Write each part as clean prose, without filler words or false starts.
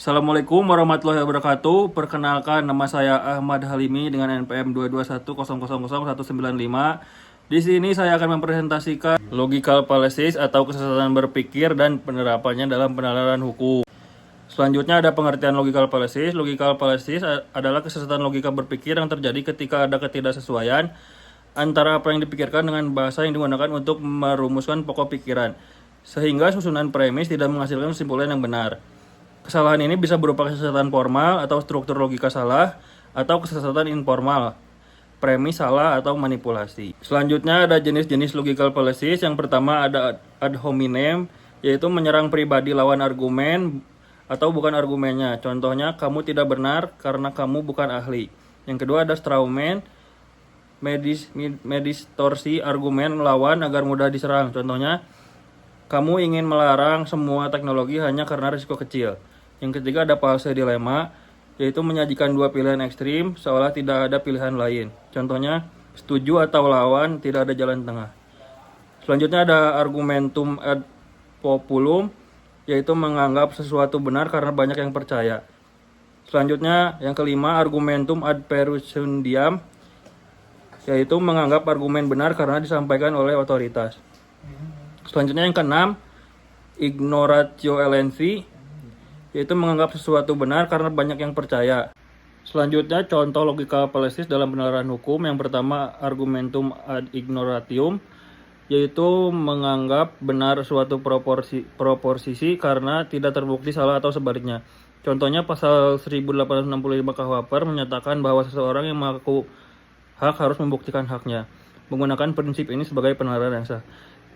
Assalamualaikum warahmatullahi wabarakatuh. Perkenalkan, nama saya Ahmad Halimi dengan NPM 221000195. Di sini saya akan mempresentasikan logical fallacies atau kesesatan berpikir dan penerapannya dalam penalaran hukum. Selanjutnya ada pengertian logical fallacies. Logical fallacies adalah kesesatan logika berpikir yang terjadi ketika ada ketidaksesuaian antara apa yang dipikirkan dengan bahasa yang digunakan untuk merumuskan pokok pikiran, sehingga susunan premis tidak menghasilkan kesimpulan yang benar. Kesalahan ini bisa berupa kesesatan formal atau struktur logika salah, atau kesesatan informal, premis salah atau manipulasi. Selanjutnya ada jenis-jenis logical fallacies. Yang pertama ada ad hominem, yaitu menyerang pribadi lawan argumen atau bukan argumennya. Contohnya, kamu tidak benar karena kamu bukan ahli. Yang kedua ada straw man, medistorsi argumen lawan agar mudah diserang. Contohnya, kamu ingin melarang semua teknologi hanya karena risiko kecil. Yang ketiga ada false dilema, yaitu menyajikan dua pilihan ekstrim seolah tidak ada pilihan lain. Contohnya, setuju atau lawan, tidak ada jalan tengah. Selanjutnya ada argumentum ad populum, yaitu menganggap sesuatu benar karena banyak yang percaya. Selanjutnya yang kelima argumentum ad perusundiam, yaitu menganggap argumen benar karena disampaikan oleh otoritas. Selanjutnya yang keenam ignoratio elenchi, yaitu menganggap sesuatu benar karena banyak yang percaya. Selanjutnya contoh logical fallacies dalam penalaran hukum. Yang pertama argumentum ad ignoratium, yaitu menganggap benar suatu proposisi karena tidak terbukti salah atau sebaliknya. Contohnya pasal 1865 KUHP menyatakan bahwa seseorang yang mengaku hak harus membuktikan haknya. Menggunakan prinsip ini sebagai penalaran yang sah.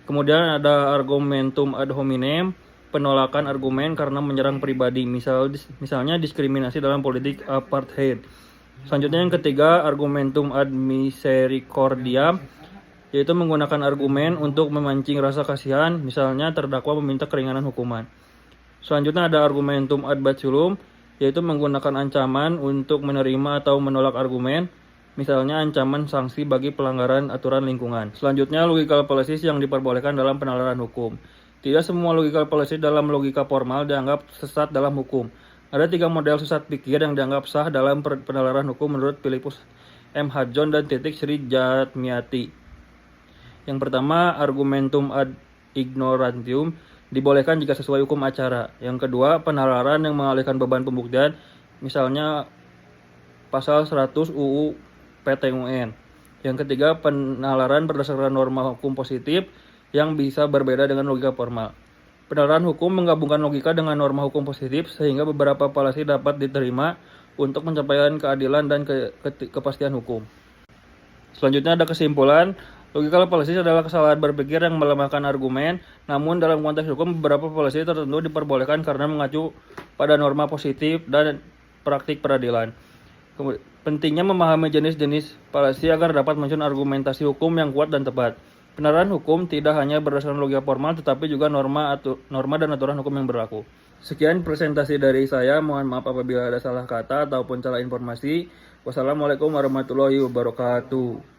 Kemudian ada argumentum ad hominem, penolakan argumen karena menyerang pribadi, misalnya diskriminasi dalam politik apartheid. Selanjutnya yang ketiga argumentum ad misericordiam, yaitu menggunakan argumen untuk memancing rasa kasihan, misalnya terdakwa meminta keringanan hukuman. Selanjutnya ada argumentum ad baculum, yaitu menggunakan ancaman untuk menerima atau menolak argumen, misalnya ancaman sanksi bagi pelanggaran aturan lingkungan. Selanjutnya logical fallacies yang diperbolehkan dalam penalaran hukum. Tidak semua logical fallacies dalam logika formal dianggap sesat dalam hukum. Ada 3 model sesat pikir yang dianggap sah dalam penalaran hukum menurut Philippus M. Hadjon dan Titik Sri Jatmiati. Yang pertama, argumentum ad ignorantium, dibolehkan jika sesuai hukum acara. Yang kedua, penalaran yang mengalihkan beban pembuktian, misalnya pasal 100 UU PTUN. Yang ketiga, penalaran berdasarkan norma hukum positif yang bisa berbeda dengan logika formal. Penalaran hukum menggabungkan logika dengan norma hukum positif sehingga beberapa fallacy dapat diterima untuk pencapaian keadilan dan kepastian hukum. Selanjutnya ada kesimpulan. Logical fallacies adalah kesalahan berpikir yang melemahkan argumen, namun dalam konteks hukum beberapa fallacy tertentu diperbolehkan karena mengacu pada norma positif dan praktik peradilan. Pentingnya memahami jenis-jenis fallacy agar dapat menyusun argumentasi hukum yang kuat dan tepat. Penalaran hukum tidak hanya berdasarkan logika formal, tetapi juga norma dan aturan hukum yang berlaku. Sekian presentasi dari saya. Mohon maaf apabila ada salah kata ataupun salah informasi. Wassalamualaikum warahmatullahi wabarakatuh.